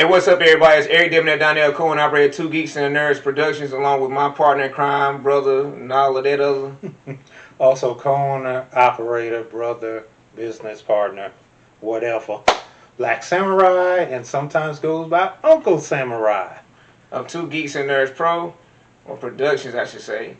what's up, everybody? It's Eric Debonair, Donnell Cohen, operator 2 Geeks and the Nerds Productions, along with my partner in crime, brother, and all of that other. Also, co-owner, operator, brother, business partner, whatever. Black Samurai, and sometimes goes by Uncle Samurai. Of 2 Geeks and Nerds Pro, or Productions, I should say.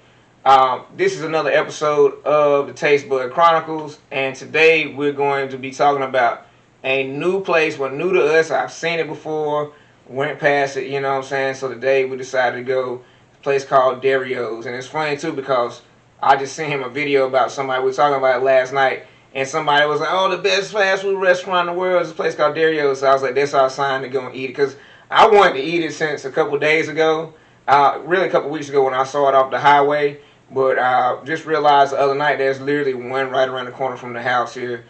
This is another episode of the Bud Chronicles, and today we're going to be talking about a new place. Well, new to us. I've seen it before, went past it, you know what I'm saying? So today we decided to go to a place called Dairi's. And it's funny too because I just sent him a video about somebody. We were talking about it last night, and somebody was like, oh, the best fast food restaurant in the world is a place called Dairi's. So I was like, that's our sign to go and eat it, because I wanted to eat it since a couple days ago, really a couple weeks ago when I saw it off the highway. But just realized the other night there's literally one right around the corner from the house here.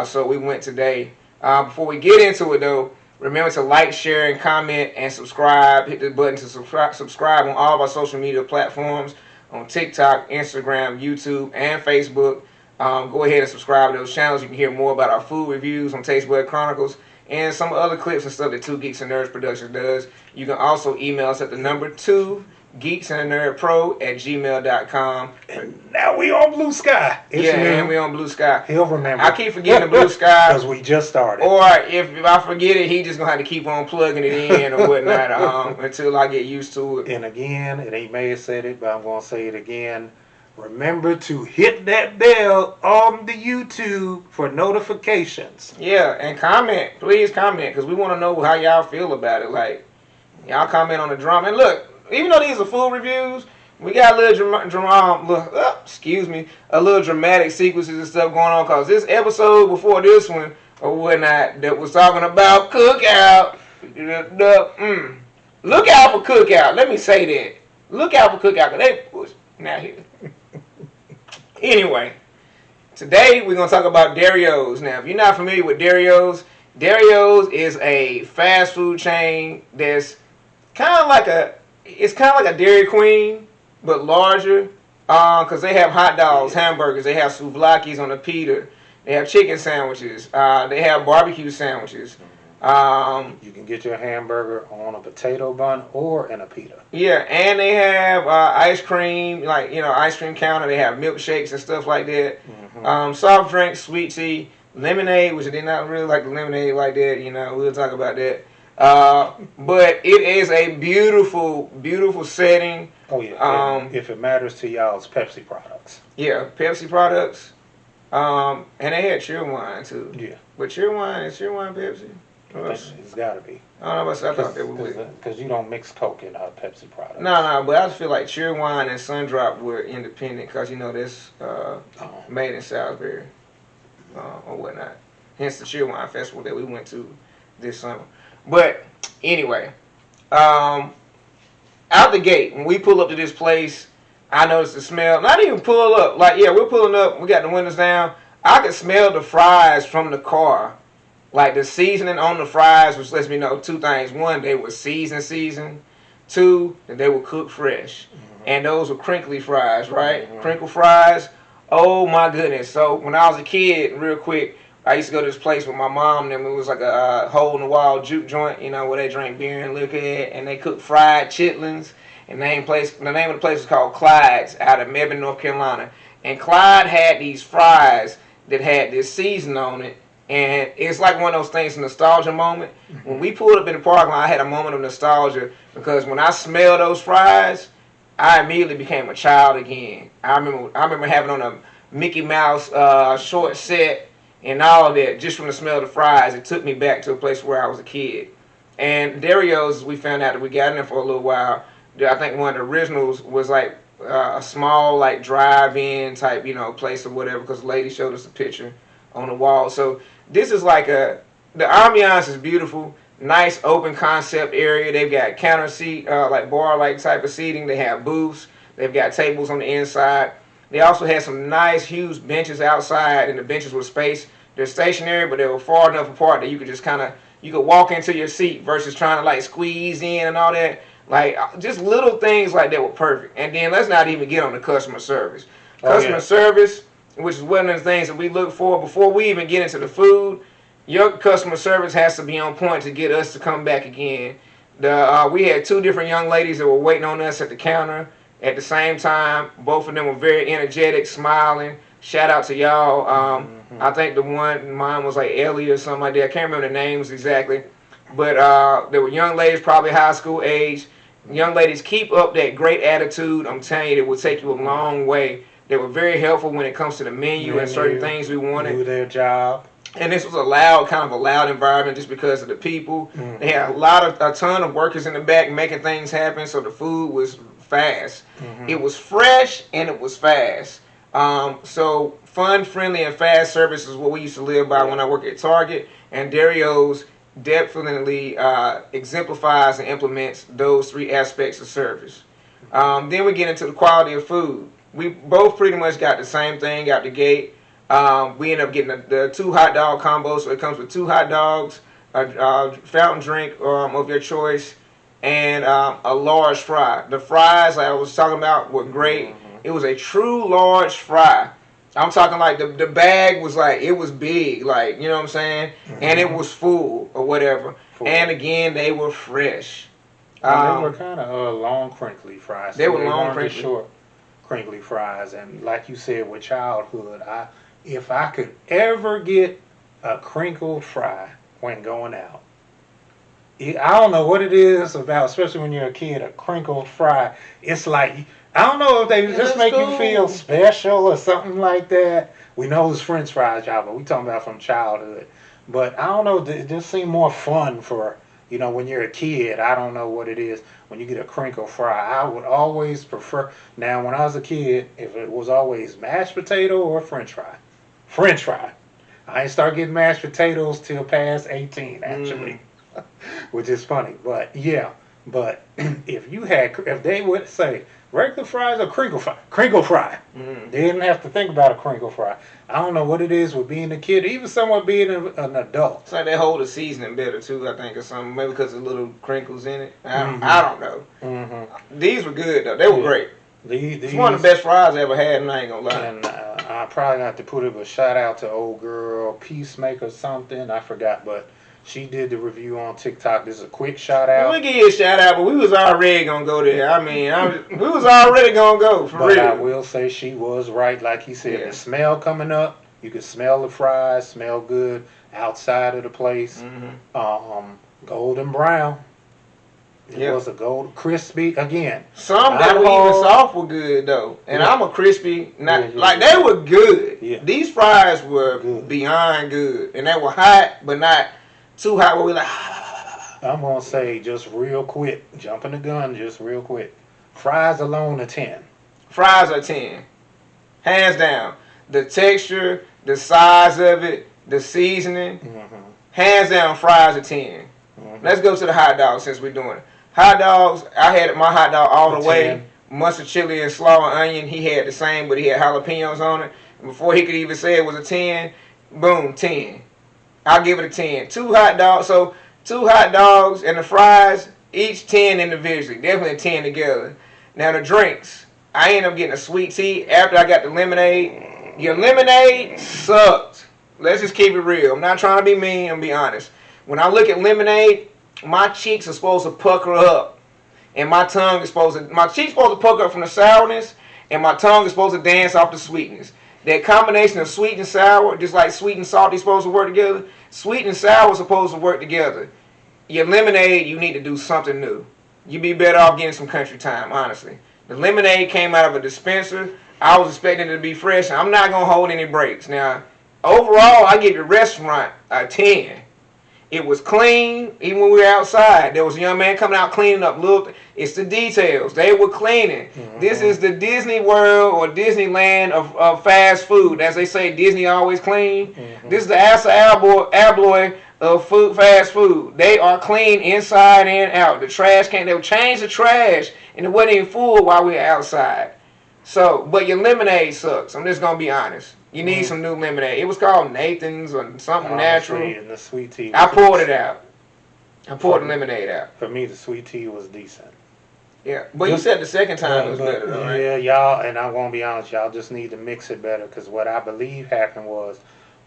So we went today. Before we get into it, though, remember to like, share, and comment, and subscribe. Hit the button to subscribe on all of our social media platforms, on TikTok, Instagram, YouTube, and Facebook. Go ahead and subscribe to those channels. You can hear more about our food reviews on Bud Chronicles and some other clips and stuff that 2 Geeks and Nerds Productions does. You can also email us at the number 2 geeksandnerdpro@gmail.com. And now we on Blue Sky. And we on Blue Sky. He'll remember. I keep forgetting the Blue Sky. Because we just started. Or if I forget it, he just going to have to keep on plugging it in or whatnot until I get used to it. And again, and he may have said it, but I'm going to say it again. Remember to hit that bell on the YouTube for notifications. Yeah, and comment. Please comment, because we want to know how y'all feel about it. Like, y'all comment on the drama. And look, even though these are food reviews, we got a little dramatic sequences and stuff going on, because this episode before this one or whatnot that was talking about cookout. Look out for cookout. Let me say that. Look out for cookout, because they push now here. Anyway, today we're going to talk about Dairi's. Now, if you're not familiar with Dairi's is a fast food chain that's kind of like a Dairy Queen, but larger, because they have hot dogs, hamburgers, they have souvlaki's on the pita, they have chicken sandwiches, they have barbecue sandwiches. You can get your hamburger on a potato bun or in a pita. Yeah, and they have ice cream, like, ice cream counter. They have milkshakes and stuff like that. Soft drinks, sweet tea, lemonade, which I did not really like the lemonade like that. We'll talk about that. But it is a beautiful, beautiful setting. Oh yeah. If it matters to y'all, it's Pepsi products. Yeah, Pepsi products. And they had Cheerwine too. Yeah. But Cheerwine Pepsi? It's got to be. I don't know. I thought they were because you don't mix Coke in Pepsi products. No, but I just feel like Cheerwine and Sundrop were independent, because this made in Salisbury or whatnot. Hence the Cheerwine Festival that we went to this summer. But anyway, out the gate, when we pull up to this place, I noticed the smell. Not even pull up. Like, yeah, we're pulling up. We got the windows down. I could smell the fries from the car. Like, the seasoning on the fries, which lets me know 2 things. 1, they were seasoned. 2, that they were cooked fresh. And those were crinkly fries, right? Crinkle fries. Oh, my goodness. So, when I was a kid, real quick, I used to go to this place with my mom, and it was like a hole-in-the-wall juke joint, where they drink beer and liquor, and they cook fried chitlins. And the name of the place was called Clyde's, out of Mebane, North Carolina. And Clyde had these fries that had this season on it. And it's like one of those things, a nostalgia moment. When we pulled up in the parking lot, I had a moment of nostalgia, because when I smelled those fries, I immediately became a child again. I remember having on a Mickey Mouse short set and all of that, just from the smell of the fries. It took me back to a place where I was a kid. And Dairi's, we found out that we got in there for a little while. I think one of the originals was like a small, like, drive-in type, place or whatever, because the lady showed us a picture on the wall. So this is like the ambiance is beautiful, nice open concept area. They've got counter seat, like bar-like type of seating. They have booths. They've got tables on the inside. They also had some nice, huge benches outside, and the benches were spaced. They're stationary, but they were far enough apart that you could just you could walk into your seat versus trying to, like, squeeze in and all that. Like, just little things like that were perfect. And then let's not even get on the customer service. Customer service, which is one of the things that we look for before we even get into the food. your customer service has to be on point to get us to come back again. We had two different young ladies that were waiting on us at the counter at the same time. Both of them were very energetic, smiling. Shout out to y'all. I think mine was like Ellie or something like that. I can't remember the names exactly. But there were young ladies, probably high school age. Young ladies, keep up that great attitude. I'm telling you, it will take you a long way. They were very helpful when it comes to the menu and certain things we wanted. Do their job. And this was a loud environment just because of the people. They had a ton of workers in the back making things happen, so the food was fast. It was fresh and it was fast. So fun, friendly, and fast service is what we used to live by when I worked at Target. And Dario's definitely exemplifies and implements those three aspects of service. Then we get into the quality of food. We both pretty much got the same thing out the gate. We end up getting the 2 hot dog combo, so it comes with 2 hot dogs, a fountain drink of your choice, and a large fry. The fries, like I was talking about, were great. It was a true large fry. I'm talking like the bag was like, it was big, like, you know what I'm saying? And it was full or whatever. And again, they were fresh. They were kind of long, crinkly fries. They were long, crinkly. Short, crinkly fries. And like you said, with childhood, if I could ever get a crinkled fry when going out, I don't know what it is about, especially when you're a kid, a crinkled fry. It's like, I don't know if they just make you feel special or something like that. We know it's French fries, y'all, but we talking about from childhood. But I don't know, it just seemed more fun for, when you're a kid. I don't know what it is when you get a crinkle fry. I would always prefer, now when I was a kid, if it was always mashed potato or French fry. French fry. I ain't start getting mashed potatoes till past 18, actually. Which is funny. But yeah, if they would say regular fries or crinkle fry, they didn't have to think about a crinkle fry. I don't know what it is with being a kid, even someone being an adult. It's like they hold the seasoning better too, I think, or something. Maybe because of little crinkles in it. I don't know. These were good though. They were great. It's one of the best fries I ever had, and I ain't gonna lie. And I probably got to put it, but shout out to old girl Peacemaker something. I forgot, but she did the review on TikTok. This is a quick shout out. We give you a shout out, but we was already gonna go there. I mean, we was already gonna go for real. But I will say she was right, like he said. The smell coming up, you could smell the fries, smell good outside of the place. Golden brown. It was a gold crispy again. Some that were even soft were good though, and I'm a crispy. Like they were good. Yeah. These fries were beyond good, and they were hot, but not too hot. Where we like. I'm gonna say just real quick, jumping the gun, just real quick. Fries alone are 10. Fries are 10, hands down. The texture, the size of it, the seasoning, hands down. Fries are 10. Let's go to the hot dogs since we're doing it. Hot dogs, I had my hot dog all the way. Mustard, chili, and slaw and onion. He had the same, but he had jalapenos on it. And before he could even say it was a 10, boom, 10. I'll give it a 10. 2 hot dogs, so 2 hot dogs and the fries, each 10 individually. Definitely 10 together. Now the drinks, I ended up getting a sweet tea after I got the lemonade. Your lemonade sucked. Let's just keep it real. I'm not trying to be mean, I'm be honest. When I look at lemonade, my cheeks are supposed to pucker up, and my cheeks supposed to pucker up from the sourness, and my tongue is supposed to dance off the sweetness. That combination of sweet and sour, just like sweet and salty supposed to work together, sweet and sour supposed to work together. Your lemonade, you need to do something new. You'd be better off getting some country time, honestly. The lemonade came out of a dispenser. I was expecting it to be fresh. I'm not going to hold any breaks. Now, overall, I give the restaurant a 10. It was clean, even when we were outside. There was a young man coming out cleaning up. Look, it's the details. They were cleaning. This is the Disney World or Disneyland of fast food. As they say, Disney always clean. This is the Asa Abloy of fast food. They are clean inside and out. The trash can, they would change the trash, and it wasn't even full while we were outside. So, but your lemonade sucks. I'm just going to be honest. You need some new lemonade. It was called Nathan's or something natural. And the sweet tea. I poured it out. I poured the lemonade out. For me, the sweet tea was decent. Yeah, but you said the second time it was better, right? Yeah, y'all, and I won't be honest, y'all just need to mix it better, because what I believe happened was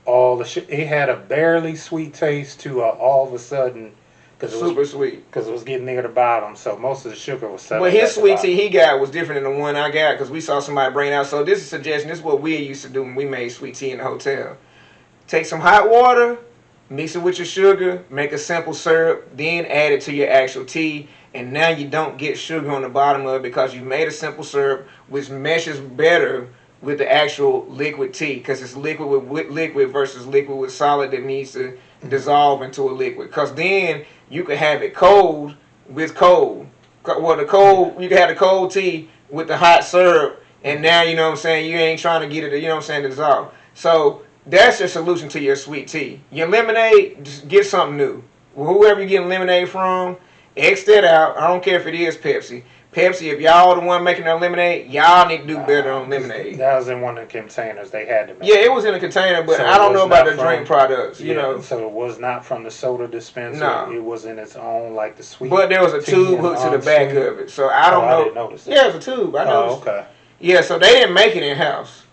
it had a barely sweet taste to all of a sudden, because Super sweet. Because it was getting near the bottom, so most of the sugar was settling. Well, his sweet tea he got was different than the one I got because we saw somebody bring it out. So this is a suggestion. This is what we used to do when we made sweet tea in the hotel. Take some hot water, mix it with your sugar, make a simple syrup, then add it to your actual tea. And now you don't get sugar on the bottom of it because you made a simple syrup which meshes better with the actual liquid tea because it's liquid with liquid versus liquid with solid that needs to dissolve into a liquid. Because then you can have it cold with cold. Well, you can have the cold tea with the hot syrup, and now you know what I'm saying. You ain't trying to get it, you know what I'm saying, to dissolve. So that's your solution to your sweet tea. Your lemonade, just get something new. Whoever you're getting lemonade from, X that out. I don't care if it is Pepsi. Pepsi, if y'all the one making their lemonade, y'all need to do better on lemonade. That was in one of the containers they had to make. Yeah, it was in a container, but so I don't know about the drink products, you know. So it was not from the soda dispenser. No. It was in its own, like the sweet. But there was a tube hooked to the back of it, so I don't know. I didn't notice it. Yeah, it was a tube. I noticed. Oh, okay. Yeah, so they didn't make it in house.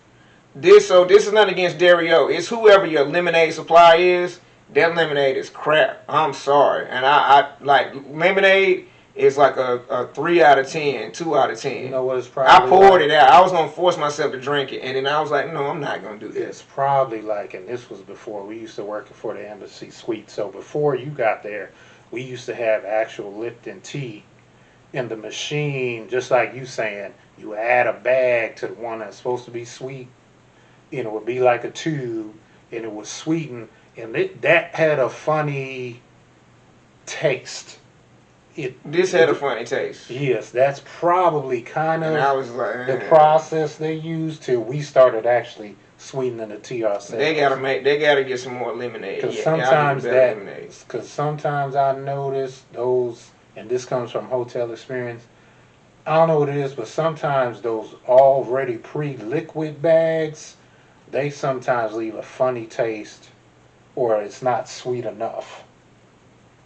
This is not against Dairi. It's whoever your lemonade supply is. That lemonade is crap. I'm sorry, and I like lemonade. It's like a 3 out of 10, 2 out of 10. You know what it's probably I poured it out. I was going to force myself to drink it. And then I was like, no, I'm not going to do this. It's probably like, and this was before, we used to work for the Embassy Suite. So before you got there, we used to have actual Lipton tea in the machine, just like you saying. You add a bag to the one that's supposed to be sweet, and it would be like a tube, and it was sweetened. And that had a funny taste. This had a funny taste. Yes, that's probably kind of I was like, the process they used till we started actually sweetening the tea ourselves. They gotta get some more lemonade. Because sometimes I notice those, and this comes from hotel experience. I don't know what it is, but sometimes those already pre-liquid bags, they sometimes leave a funny taste, or it's not sweet enough.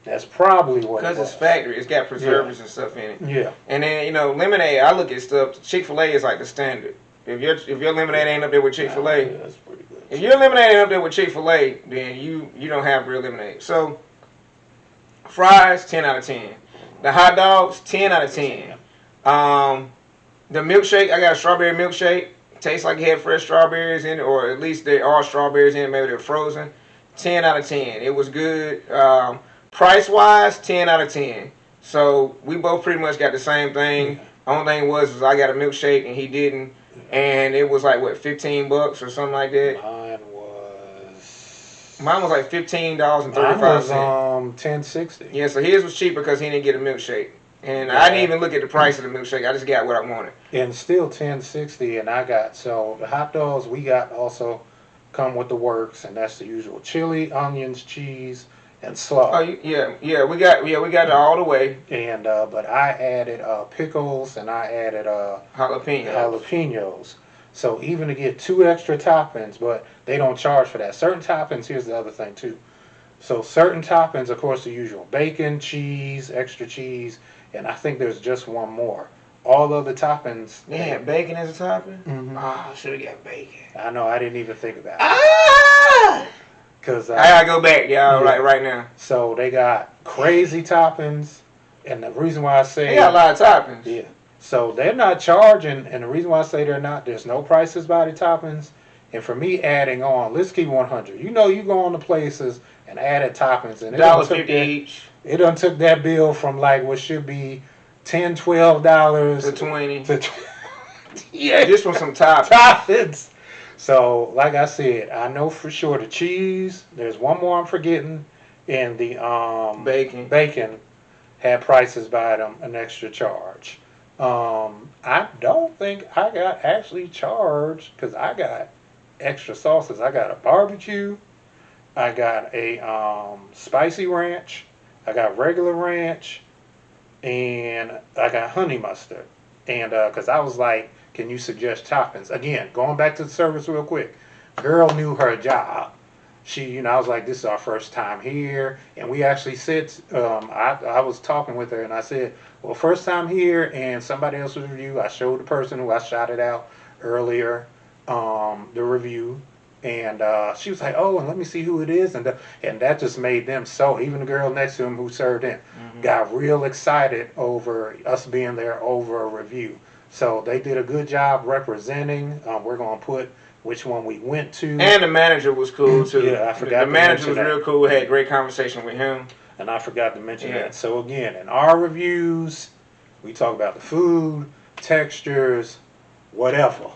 That's probably what it was. Because it's factory. It's got preservatives and stuff in it. Yeah. And then, lemonade, I look at stuff, Chick-fil-A is like the standard. If your lemonade ain't up there with Chick-fil-A, yeah, that's pretty good. If your lemonade ain't up there with Chick-fil-A, then you don't have real lemonade. So, fries, 10 out of 10. The hot dogs, 10 out of 10. The milkshake, I got a strawberry milkshake. Tastes like it had fresh strawberries in it, or at least there are strawberries in it. Maybe they're frozen. 10 out of 10. It was good. Price-wise, 10 out of 10. So we both pretty much got the same thing. Only thing was I got a milkshake and he didn't. And it was like, what, $15 or something like that? Mine was like $15.35. Mine was $10.60. Yeah, so his was cheaper because he didn't get a milkshake. And I didn't even look at the price of the milkshake. I just got what I wanted. And still $10.60, and so the hot dogs we got also come with the works, and that's the usual chili, onions, cheese, and slaw. Oh yeah, we got it all the way. And but I added pickles and I added jalapenos. So even to get 2 extra toppings, but they don't charge for that. Certain toppings, here's the other thing too. So certain toppings, of course, the usual bacon, cheese, extra cheese, and I think there's just one more. All other toppings. Yeah, bacon as a topping. Mm-hmm. Oh, should have got bacon. I know. I didn't even think about it. Cause I gotta go back, y'all, right now. So they got crazy toppings, and the reason why I say they got a lot of toppings. Yeah. So they're not charging, and the reason why I say they're not, there's no prices by the toppings. And for me, adding on, let's keep 100. You go on to places and added toppings, and $1.50 each. It done took that bill from like what should be $10, $12 to 20. Yeah, just from some toppings. So, like I said, I know for sure the cheese. There's one more I'm forgetting, and the bacon had prices by them, an extra charge. I don't think I got actually charged because I got extra sauces. I got a barbecue. I got a spicy ranch. I got regular ranch, and I got honey mustard. And because I was like, can you suggest toppings? Again, going back to the service real quick. Girl knew her job. She, I was like, this is our first time here. And we actually said, I was talking with her and I said, well, first time here, and somebody else was review. I showed the person who I shouted out earlier the review. And she was like, "Oh, and let me see who it is," and that just made them so. Even the girl next to him who served him got real excited over us being there over a review. So they did a good job representing. We're gonna put which one we went to, and the manager was cool too. Yeah, I forgot. The manager was real cool. We had a great conversation with him. And I forgot to mention that. So again, in our reviews, we talk about the food, textures, whatever,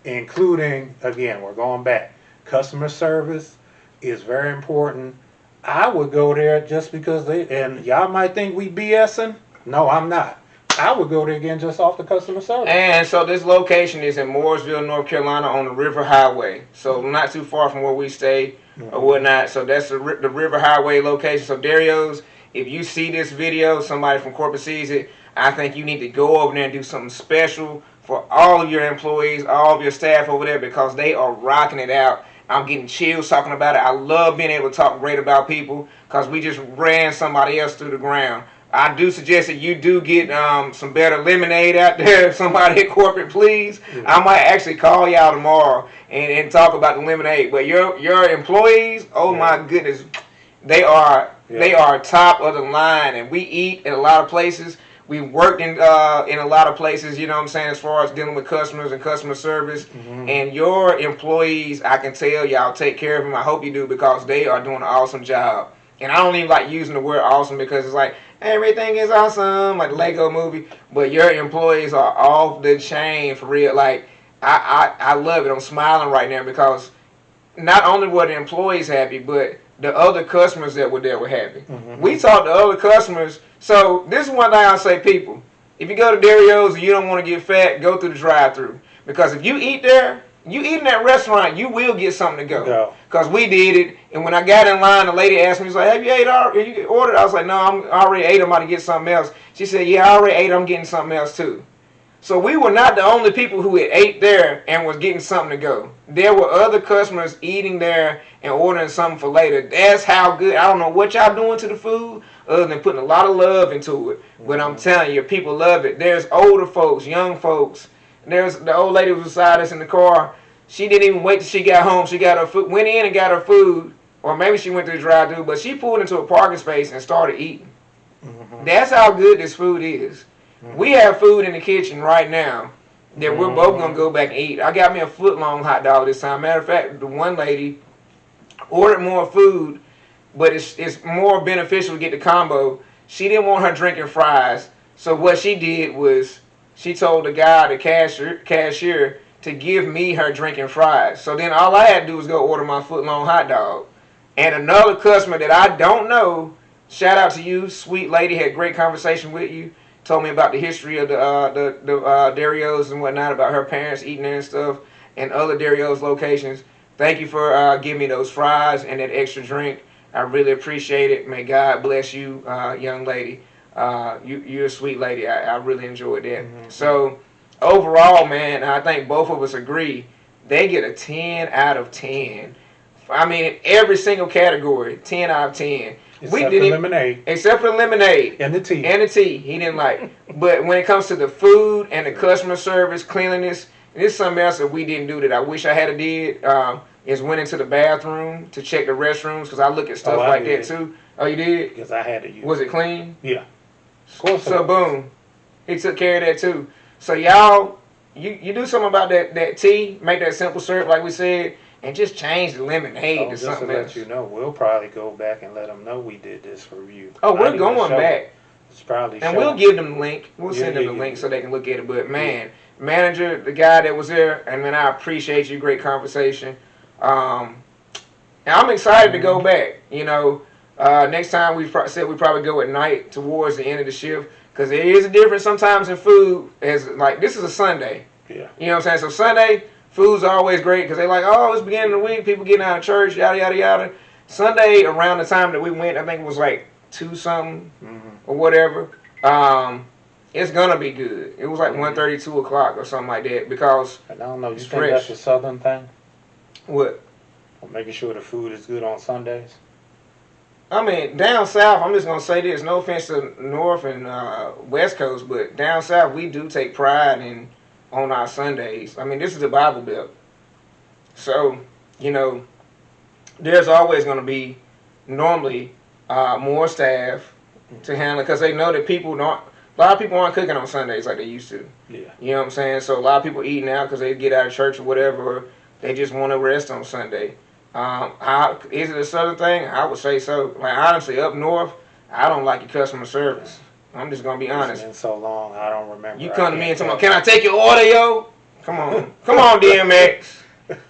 including, again, we're going back. Customer service is very important. I would go there just because and y'all might think we BSing. No, I'm not. I would go there again just off the customer service. And so this location is in Mooresville, North Carolina on the River Highway. So not too far from where we stay or whatnot. So that's the River Highway location. So Dario's, if you see this video, somebody from corporate sees it, I think you need to go over there and do something special for all of your employees, all of your staff over there, because they are rocking it out. I'm getting chills talking about it. I love being able to talk great about people because we just ran somebody else through the ground. I do suggest that you do get some better lemonade out there. If somebody at corporate, please. I might actually call y'all tomorrow and talk about the lemonade. But your employees, oh my goodness, they are top of the line. And we eat at a lot of places. We worked in a lot of places, you know what I'm saying, as far as dealing with customers and customer service. And your employees, I can tell y'all take care of them. I hope you do, because they are doing an awesome job. And I don't even like using the word awesome because it's like, everything is awesome, like the Lego movie. But your employees are off the chain for real. Like, I love it. I'm smiling right now because not only were the employees happy, but the other customers that were there were happy. We talked to other customers. So this is one thing I say, people. If you go to Dario's and you don't want to get fat, go through the drive-thru. Because if you eat there, you eat in that restaurant, you will get something to go. Because we did it, and when I got in line, the lady asked me, she's like, have you ate already? You ordered? I was like, no, I already ate. I'm about to get something else. She said, yeah, I already ate. I'm getting something else too. So we were not the only people who had ate there and was getting something to go. There were other customers eating there and ordering something for later. That's how good. I don't know what y'all doing to the food other than putting a lot of love into it. But I'm telling you, people love it. There's older folks, young folks. There's the old lady who was beside us in the car. She didn't even wait till she got home. She got her food, went in and got her food, or maybe she went through the drive-thru, but she pulled into a parking space and started eating. That's how good this food is. We have food in the kitchen right now that we're both going to go back and eat. I got me a foot-long hot dog this time. Matter of fact, the one lady ordered more food, but it's more beneficial to get the combo. She didn't want her drinking fries, so what she did was she told the guy, the cashier, to give me her drinking fries. So then all I had to do was go order my foot-long hot dog. And another customer that I don't know, shout out to you, sweet lady, had great conversation with you. Told me about the history of the Dario's and whatnot, about her parents eating there and stuff, and other Dario's locations. Thank you for giving me those fries and that extra drink. I really appreciate it. May God bless you, young lady. You're a sweet lady. I really enjoyed that. So overall, man, I think both of us agree, they get a 10 out of 10. I mean, in every single category, 10 out of 10. Except for lemonade. Except for the lemonade. And the tea. And the tea. He didn't like. But when it comes to the food and the customer service, cleanliness, this is something else that we didn't do that I wish I had did. Is went into the bathroom to check the restrooms, because I look at stuff like that too. Oh, you did? Because I had to use it. Was it clean? Yeah. Of course. So boom. He took care of that too. So y'all, you do something about that tea, make that simple syrup like we said, and just change the lemonade to something else. Just to let you know, we'll probably go back and let them know we did this review. Oh, we're going back. It's probably and we'll give them the link. We'll send them the link so they can look at it. But man, manager, the guy that was there, and man, I appreciate you. Great conversation. And I'm excited to go back. You know, next time we said we probably go at night towards the end of the shift, because there is a difference sometimes in food. As like this is a Sunday. Yeah. You know what I'm saying? So Sunday, food's always great because they like, oh, it's beginning of the week, people getting out of church, yada, yada, yada. Sunday, around the time that we went, I think it was like 2-something or whatever. It's going to be good. It was like 1:30, 2 o'clock or something like that because I don't know. You think fresh. That's a Southern thing? What? Well, making sure the food is good on Sundays? I mean, down south, I'm just going to say this. No offense to North and West Coast, but down south, we do take pride in on our Sundays. I mean, this is the Bible Belt. So, you know, there's always going to be normally more staff to handle it because they know that people don't. A lot of people aren't cooking on Sundays like they used to. Yeah. You know what I'm saying? So a lot of people eating out because they get out of church or whatever, or they just want to rest on Sunday. Is it a southern thing? I would say so. Like honestly, up north, I don't like your customer service. I'm just gonna be honest. It's been so long, I don't remember. You come to me and tell me, "Can I take your order, yo?" Come on, DMX.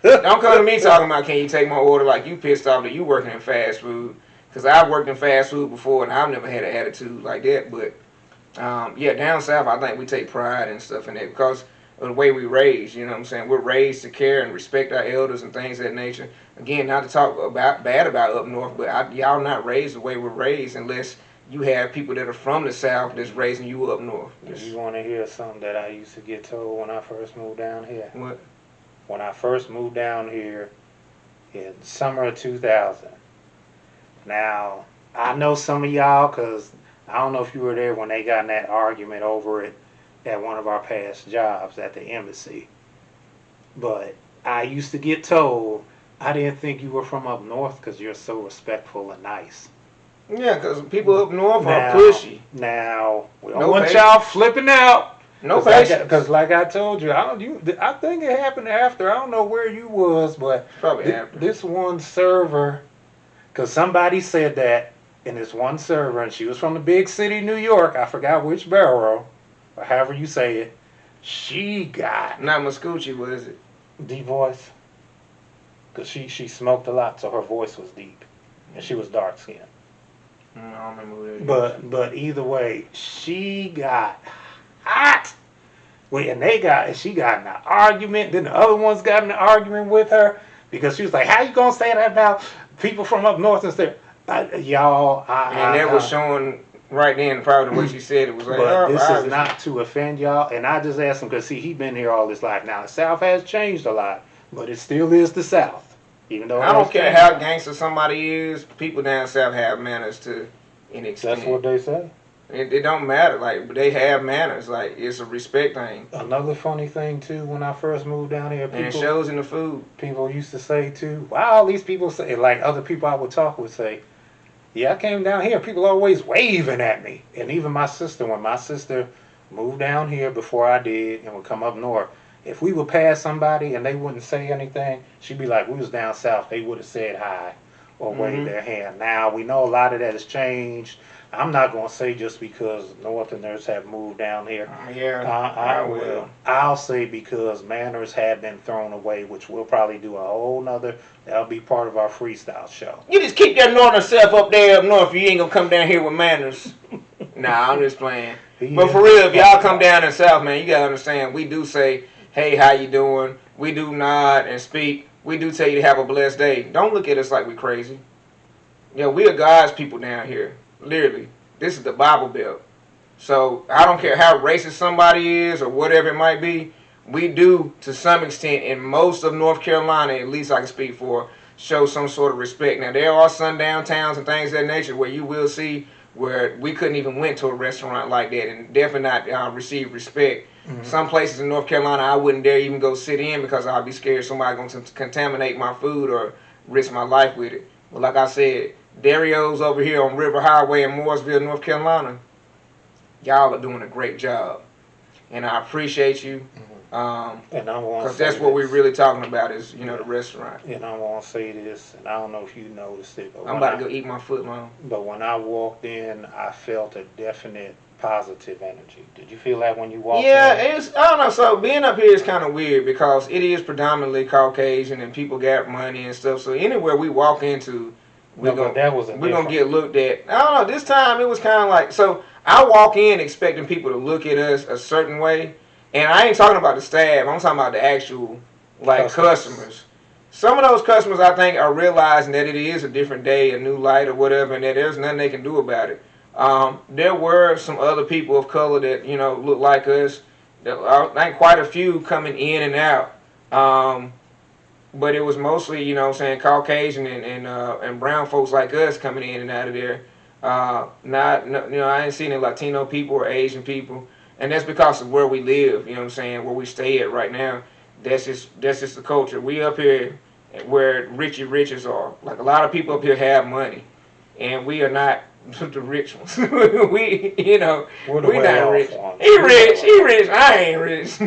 Don't come to me talking about, "Can you take my order?" Like you pissed off that you working in fast food. Because I've worked in fast food before and I've never had an attitude like that. But yeah, down south, I think we take pride and stuff in it because of the way we raised. You know what I'm saying? We're raised to care and respect our elders and things of that nature. Again, not to talk bad about up north, but y'all not raised the way we're raised unless you have people that are from the south that's raising you up north. You want to hear something that I used to get told when I first moved down here? What? When I first moved down here in summer of 2000. Now, I know some of y'all, because I don't know if you were there when they got in that argument over it at one of our past jobs at the embassy. But I used to get told, I didn't think you were from up north because you're so respectful and nice. Yeah, because people up north are pushy. Now, we don't want y'all flipping out. No patience. Because like I told you, I think it happened after. I don't know where you was, but probably after. This one server, because somebody said that in this one server, and she was from the big city, New York. I forgot which borough, or however you say it. She got... Not Muscoochee, what is it? Deep voice. Because she smoked a lot, so her voice was deep. And she was dark-skinned. I don't remember who that is. But either way, she got hot. And she got in an argument. Then the other ones got in an argument with her. Because she was like, how you going to say that about people from up north and stuff? Y'all, and that was showing right then, probably the way she said it was like, but this is not to offend y'all. And I just asked him because, see, he been here all his life. Now, the South has changed a lot, but it still is the South. Even though I don't care how gangster somebody is, people down south have manners to an extent. That's what they say. It don't matter. Like, they have manners. Like, it's a respect thing. Another funny thing, too, when I first moved down here, and it shows in the food. People used to say, too, wow, all these people say, like other people I would talk would say, yeah, I came down here, people always waving at me. And even my sister, when my sister moved down here before I did and would come up north, if we would pass somebody and they wouldn't say anything, she'd be like, we was down south, they would have said hi or waved their hand. Now, we know a lot of that has changed. I'm not going to say just because Northerners have moved down here. I will. I'll say because manners have been thrown away, which we'll probably do a whole nother, that'll be part of our freestyle show. You just keep that northern self up there up north. You ain't going to come down here with manners. Nah, I'm just playing. But for real, if y'all come down in south, man, you got to understand, we do say, hey, how you doing? We do nod and speak. We do tell you to have a blessed day. Don't look at us like we crazy. We are God's people down here. Literally. This is the Bible Belt. So I don't care how racist somebody is or whatever it might be. We do, to some extent, in most of North Carolina, at least I can speak for, show some sort of respect. Now, there are sundown towns and things of that nature where you will see where we couldn't even went to a restaurant like that and definitely not receive respect. Some places in North Carolina I wouldn't dare even go sit in because I'd be scared somebody going to contaminate my food or risk my life with it. But like I said, Dario's over here on River Highway in Mooresville, North Carolina, y'all are doing a great job. And I appreciate you. Because that's what we're really talking about is, the restaurant. And I want to say this, and I don't know if you noticed it. But I'm about to go eat my foot long. But when I walked in, I felt a definite positive energy. Did you feel that when you walked in? Yeah, I don't know. So being up here is kind of weird because it is predominantly Caucasian and people got money and stuff. So anywhere we walk into, we're going to get looked at. I don't know. This time it was kind of like, so I walk in expecting people to look at us a certain way. And I ain't talking about the staff. I'm talking about the actual, customers. Some of those customers, I think, are realizing that it is a different day, a new light or whatever, and that there's nothing they can do about it. There were some other people of color that, look like us. I think quite a few coming in and out. But it was mostly, Caucasian and brown folks like us coming in and out of there. I ain't seen any Latino people or Asian people. And that's because of where we live, where we stay at right now. That's just the culture. We up here, where Richie Riches are. Like a lot of people up here have money, and we are not the rich ones. we, you know, we not rich. He rich. I ain't rich.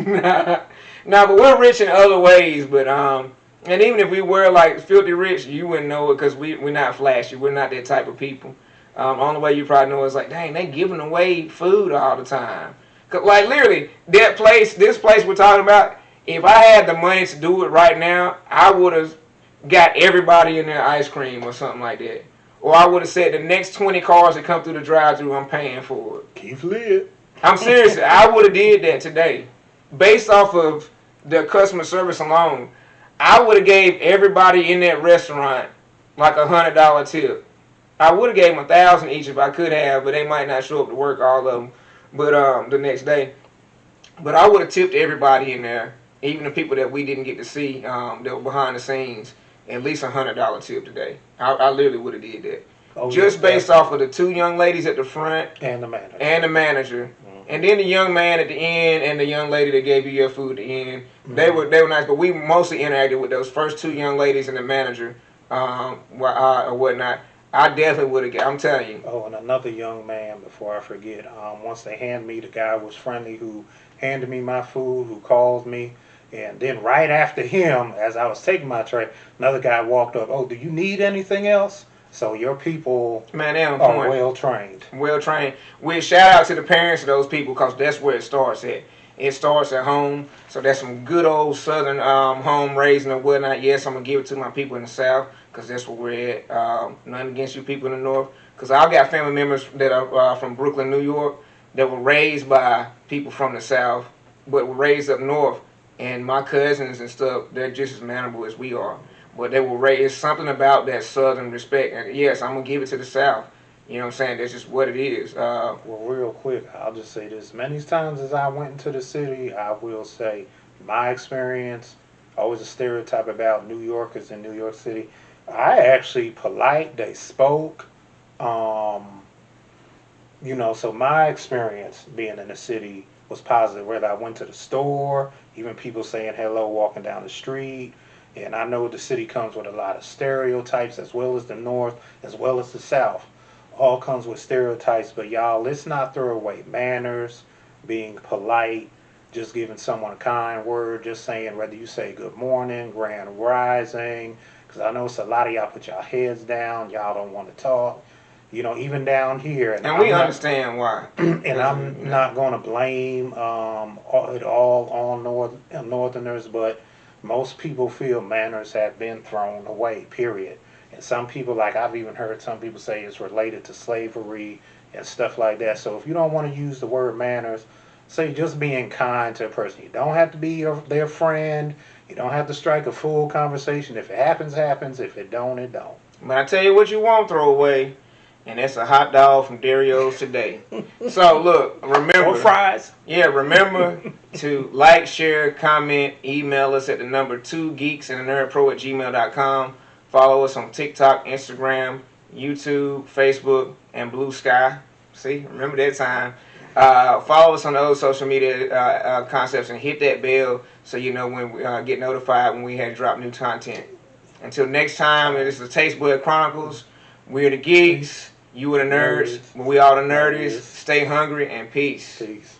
Nah, but we're rich in other ways. But and even if we were like filthy rich, you wouldn't know it because we're not flashy. We're not that type of people. Only way you probably know is like, dang, they giving away food all the time. Cause like literally, this place we're talking about. If I had the money to do it right now, I would have got everybody in their ice cream or something like that. Or I would have said the next 20 cars that come through the drive-thru, I'm paying for it. Keep lit. I'm serious. I would have did that today. Based off of the customer service alone, I would have gave everybody in that restaurant like $100 tip. I would have gave them $1,000 each if I could have, but they might not show up to work, all of them, but the next day. But I would have tipped everybody in there. Even the people that we didn't get to see that were behind the scenes, at least $100 tip today. I literally would have did that. Oh, just based off of the 2 young ladies at the front and the manager. Mm-hmm. And then the young man at the end and the young lady that gave you your food at the end. Mm-hmm. They were nice, but we mostly interacted with those first 2 young ladies and the manager or whatnot. I definitely would have. I'm telling you. Oh, and another young man, before I forget, once they handed me, the guy was friendly who handed me my food, who called me. And then right after him, as I was taking my tray, another guy walked up. Oh, do you need anything else? So your people are well trained. Well trained. We shout out to the parents of those people because that's where it starts at. It starts at home. So that's some good old Southern home raising and whatnot. Yes, I'm going to give it to my people in the South because that's where we're at. Nothing against you people in the North. Because I've got family members that are from Brooklyn, New York that were raised by people from the South but were raised up north. And my cousins and stuff, they're just as mannerable as we are. But they were raised, something about that Southern respect. And yes, I'm going to give it to the South. You know what I'm saying? That's just what it is. Well, real quick, I'll just say this. Many times as I went into the city, I will say my experience, always a stereotype about New Yorkers in New York City. I actually polite. They spoke. So my experience being in the city was positive. Whether I went to the store, even people saying hello walking down the street. And I know the city comes with a lot of stereotypes, as well as the North, as well as the South. All comes with stereotypes, but y'all, let's not throw away manners, being polite, just giving someone a kind word, just saying whether you say good morning, grand rising, because I know it's a lot of y'all put y'all heads down, y'all don't want to talk. Even down here. And we understand why. And I'm not going to blame it all on Northerners, but most people feel manners have been thrown away, period. And some people, like I've even heard some people say it's related to slavery and stuff like that. So if you don't want to use the word manners, say just being kind to a person. You don't have to be their friend. You don't have to strike a full conversation. If it happens, happens. If it don't, it don't. But I tell you what you won't throw away. And that's a hot dog from Dario's today. So look, remember. Or fries. Yeah, remember to like, share, comment, email us at the number 2geeksandthenerdpro@gmail.com. Follow us on TikTok, Instagram, YouTube, Facebook, and Blue Sky. See, remember that time. Follow us on the other social media concepts and hit that bell so you know when we get notified when we have dropped new content. Until next time, this is the Taste Bud Chronicles. We're the geeks. You were the nerds, but we all the nerdies. Stay hungry and peace. Peace.